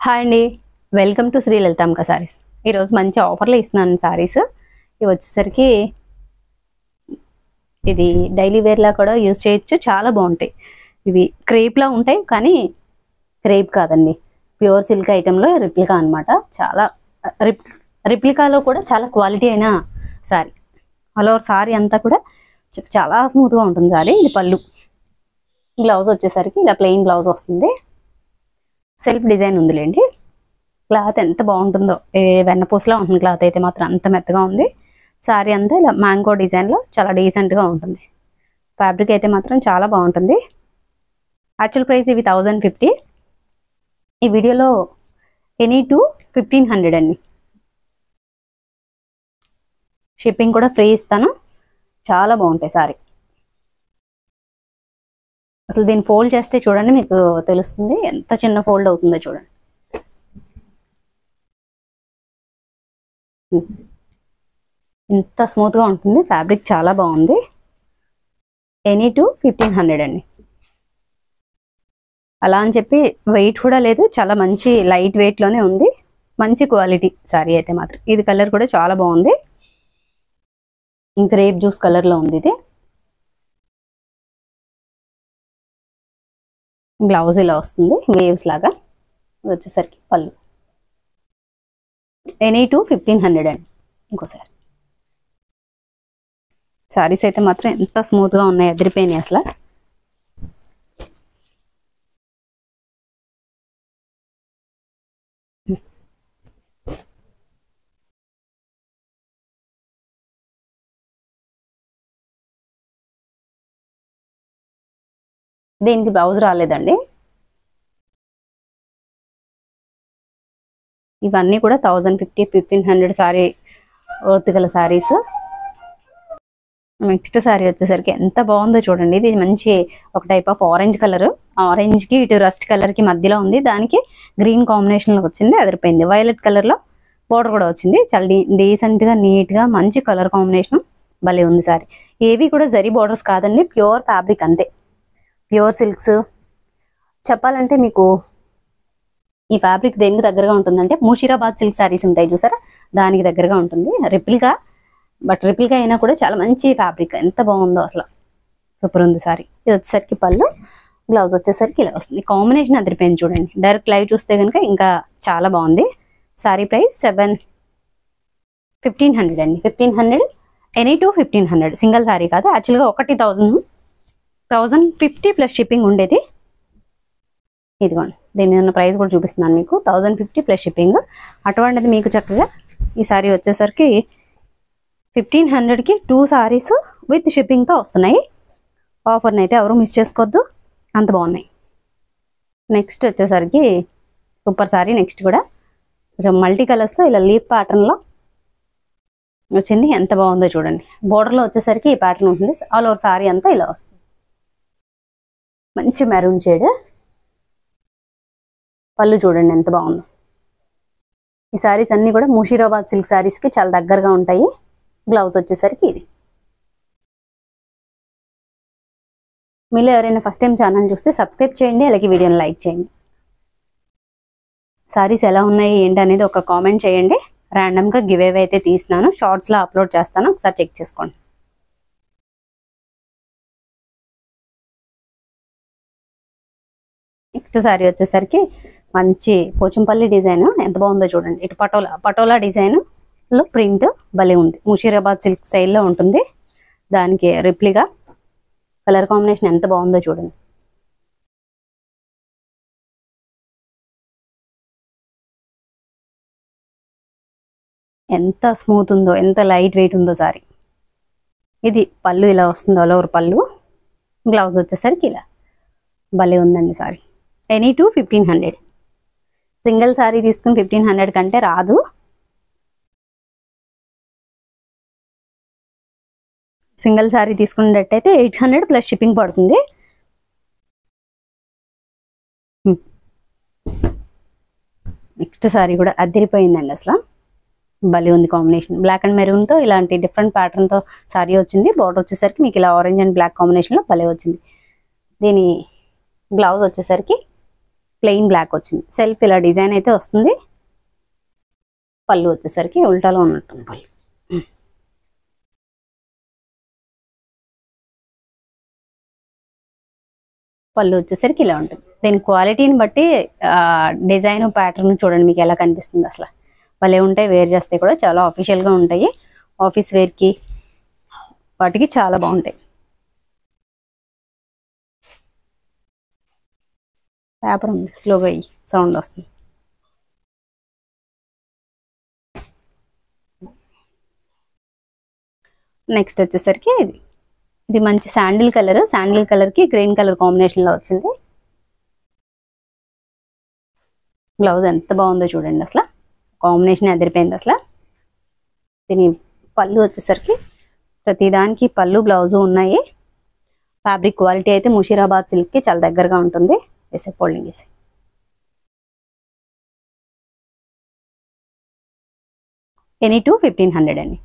Hi అండి, welcome to Shri లలితాంక saris. ఈరోజు మంచి ఆఫర్లో ఇస్తున్నాను సారీస్. ఇవి వచ్చేసరికి ఇది డైలీ వేర్లా కూడా యూజ్ చేయొచ్చు, చాలా బాగుంటాయి. ఇవి క్రేప్లా ఉంటాయి, కానీ క్రేప్ కాదండి, ప్యూర్ సిల్క్ ఐటెంలో రిప్లికా అనమాట. చాలా రిప్లికాలో కూడా చాలా క్వాలిటీ అయిన సారీ. ఆల్ ఓవర్ సారీ అంతా కూడా చాలా స్మూత్గా ఉంటుంది సారీ. ఇది పళ్ళు. బ్లౌజ్ వచ్చేసరికి ఇలా ప్లెయిన్ బ్లౌజ్ వస్తుంది. సెల్ఫ్ డిజైన్ ఉందిలేండి. క్లాత్ ఎంత బాగుంటుందో, వెన్నపూసలా ఉంటుంది క్లాత్ అయితే మాత్రం, అంత మెత్తగా ఉంది. సారీ అంతా ఇలా మ్యాంగో డిజైన్లో చాలా డీసెంట్గా ఉంటుంది. ఫ్యాబ్రిక్ అయితే మాత్రం చాలా బాగుంటుంది. యాక్చువల్ ప్రైస్ ఇవి 1050. ఈ వీడియోలో ఎనీ టు 1500 అండి. షిప్పింగ్ కూడా ఫ్రీ ఇస్తాను. చాలా బాగుంటాయి సారీ. అసలు దీన్ని ఫోల్డ్ చేస్తే చూడండి, మీకు తెలుస్తుంది ఎంత చిన్న ఫోల్డ్ అవుతుందో చూడండి. ఇంత స్మూత్గా ఉంటుంది. ఫ్యాబ్రిక్ చాలా బాగుంది. ఎనీ టు 1500 అండి. అలా అని చెప్పి వెయిట్ కూడా లేదు, చాలా మంచి లైట్ వెయిట్లోనే ఉంది. మంచి క్వాలిటీ సారీ అయితే మాత్రం. ఇది కలర్ కూడా చాలా బాగుంది. ఇంకా రేప్ జ్యూస్ కలర్లో ఉంది ఇది. బ్లౌజ్ ఇలా వస్తుంది వేవ్స్ లాగా. వచ్చేసరికి పళ్ళు. ఎనీ టు 1500 అండి. ఇంకోసారి సారీస్ అయితే మాత్రం ఎంత స్మూత్గా ఉన్నాయి, అదిరిపోయినాయి అసలు. దీనికి బ్లౌజ్ రాలేదండి. ఇవన్నీ కూడా 1050, 1500 సారీ వర్త్ గల సారీస్. నెక్స్ట్ సారీ వచ్చేసరికి ఎంత బాగుందో చూడండి. ఇది మంచి ఒక type of orange colour. Orange కి ఇటు రస్ట్ కలర్ కి మధ్యలో ఉంది. దానికి గ్రీన్ కాంబినేషన్ లో వచ్చింది, అదిరిపోయింది. వైలెట్ కలర్ లో బోర్డర్ కూడా వచ్చింది. చాలా డీసెంట్ గా నీట్ గా మంచి కలర్ కాంబినేషన్. భలే ఉంది సారీ. ఏవి కూడా జరీ బోర్డర్స్ కాదండి, ప్యూర్ ఫ్యాబ్రిక్ అంతే. Pure silks. చెప్పాలంటే మీకు ఈ ఫ్యాబ్రిక్ దేనికి దగ్గరగా ఉంటుందంటే, ముషీరాబాద్ సిల్క్ సారీస్ ఉంటాయి చూసారా, దానికి దగ్గరగా ఉంటుంది. రిప్లికా, బట్ రిప్లికా అయినా కూడా చాలా మంచి ఫ్యాబ్రిక్. ఎంత బాగుందో అసలు, సూపర్ ఉంది సారీ. ఇది వచ్చేసరికి పళ్ళు. బ్లౌజ్ వచ్చేసరికి ఇలా వస్తుంది. కాంబినేషన్ అదిరిపోయింది చూడండి. డైరెక్ట్ లైవ్ చూస్తే కనుక ఇంకా చాలా బాగుంది. సారీ ప్రైస్ 1500 అండి. 1500 ఎనీ టు 1500. సింగిల్ సారీ కాదు, యాక్చువల్గా ఒకటి 1050 ప్లస్ షిప్పింగ్ ఉండేది. ఇదిగోండి, దీని మీద ఉన్న ప్రైస్ కూడా చూపిస్తున్నాను మీకు. 1050 ప్లస్ షిప్పింగ్. అటువంటిది మీకు చక్కగా ఈ సారీ వచ్చేసరికి 1500కి 2 సారీస్ విత్ షిప్పింగ్తో వస్తున్నాయి. ఆఫర్ని అయితే ఎవరు మిస్ చేసుకోవద్దు, అంత బాగున్నాయి. నెక్స్ట్ వచ్చేసరికి సూపర్ సారీ. నెక్స్ట్ కూడా కొంచెం మల్టీ కలర్స్తో ఇలా లీఫ్ ప్యాటర్న్లో వచ్చింది. ఎంత బాగుందో చూడండి. బోర్డర్లో వచ్చేసరికి ఈ ప్యాటర్న్ ఉంటుంది. ఆల్ ఓవర్ సారీ అంతా ఇలా వస్తుంది. మంచి మెరూన్ షేడ్. పళ్ళు చూడండి ఎంత బాగుందో. ఈ సారీస్ అన్నీ కూడా ముషీరాబాద్ సిల్క్ సారీస్కి చాలా దగ్గరగా ఉంటాయి. బ్లౌజ్ వచ్చేసరికి ఇది. మీలో ఎవరైనా ఫస్ట్ టైం ఛానల్ చూస్తే సబ్స్క్రైబ్ చేయండి, అలాగే వీడియోని లైక్ చేయండి. సారీస్ ఎలా ఉన్నాయి ఏంటి అనేది ఒక కామెంట్ చేయండి. ర్యాండమ్గా గివ్ అవే అయితే తీస్తున్నాను, షార్ట్స్లో అప్లోడ్ చేస్తాను, ఒకసారి చెక్ చేసుకోండి. నెక్స్ట్ సారీ వచ్చేసరికి మంచి పోచంపల్లి డిజైన్. ఎంత బాగుందో చూడండి. ఇటు పటోలా డిజైన్ లో ప్రింట్ భలే ఉంది. ముషీరాబాద్ సిల్క్ స్టైల్లో ఉంటుంది. దానికి రిప్లిగా కలర్ కాంబినేషన్ ఎంత బాగుందో చూడండి. ఎంత స్మూత్ ఉందో, ఎంత లైట్ వెయిట్ ఉందో సారీ. ఇది పళ్ళు ఇలా వస్తుంది, ఆల్ ఓవర్ పళ్ళు. బ్లౌజ్ వచ్చేసరికి ఇలా భలే ఉందండి sorry. Any to 1500. Single sorry తీసుకుని 1500 కంటే రాదు. సింగిల్ సారీ తీసుకున్నట్టయితే 800 ప్లస్ షిప్పింగ్ పడుతుంది. నెక్స్ట్ సారీ కూడా అదిరిపోయిందండి అసలు. భలే ఉంది కాంబినేషన్. బ్లాక్ అండ్ మెరూన్తో ఇలాంటి డిఫరెంట్ ప్యాటర్న్తో సారీ వచ్చింది. బార్డర్ వచ్చేసరికి మీకు ఇలా ఆరెంజ్ అండ్ బ్లాక్ కాంబినేషన్లో భలే వచ్చింది. దీని బ్లౌజ్ వచ్చేసరికి ప్లెయిన్ బ్లాక్ వచ్చింది. సెల్ఫ్ ఇలా డిజైన్ అయితే వస్తుంది. పళ్ళు వచ్చేసరికి ఉల్టాలో ఉన్నట్టుంది పళ్ళు. పళ్ళు వచ్చేసరికి ఇలా ఉంటుంది. దీని క్వాలిటీని బట్టి డిజైన్ ప్యాటర్న్ చూడండి మీకు ఎలా కనిపిస్తుంది. అసలు భలే ఉంటాయి. వేర్ చేస్తే కూడా చాలా ఆఫీషియల్గా ఉంటాయి. ఆఫీస్ వేర్కి వాటికి చాలా బాగుంటాయి. పేపర్ ఉంది, స్లోగా సౌండ్ వస్తుంది. నెక్స్ట్ వచ్చేసరికి ఇది మంచి శాండిల్ కలర్. శాండిల్ కలర్కి గ్రీన్ కలర్ కాంబినేషన్లో వచ్చింది. బ్లౌజ్ ఎంత బాగుందో చూడండి. అసలు కాంబినేషన్ అదిరిపోయింది. అసలు దీని పళ్ళు వచ్చేసరికి ప్రతిదానికి పళ్ళు బ్లౌజు ఉన్నాయి. ఫ్యాబ్రిక్ క్వాలిటీ అయితే ముషీరాబాద్ సిల్క్కి చాలా దగ్గరగా ఉంటుంది. వేసే ఫోల్డింగ్ వేసే ఎనీ 2 1500 అండి.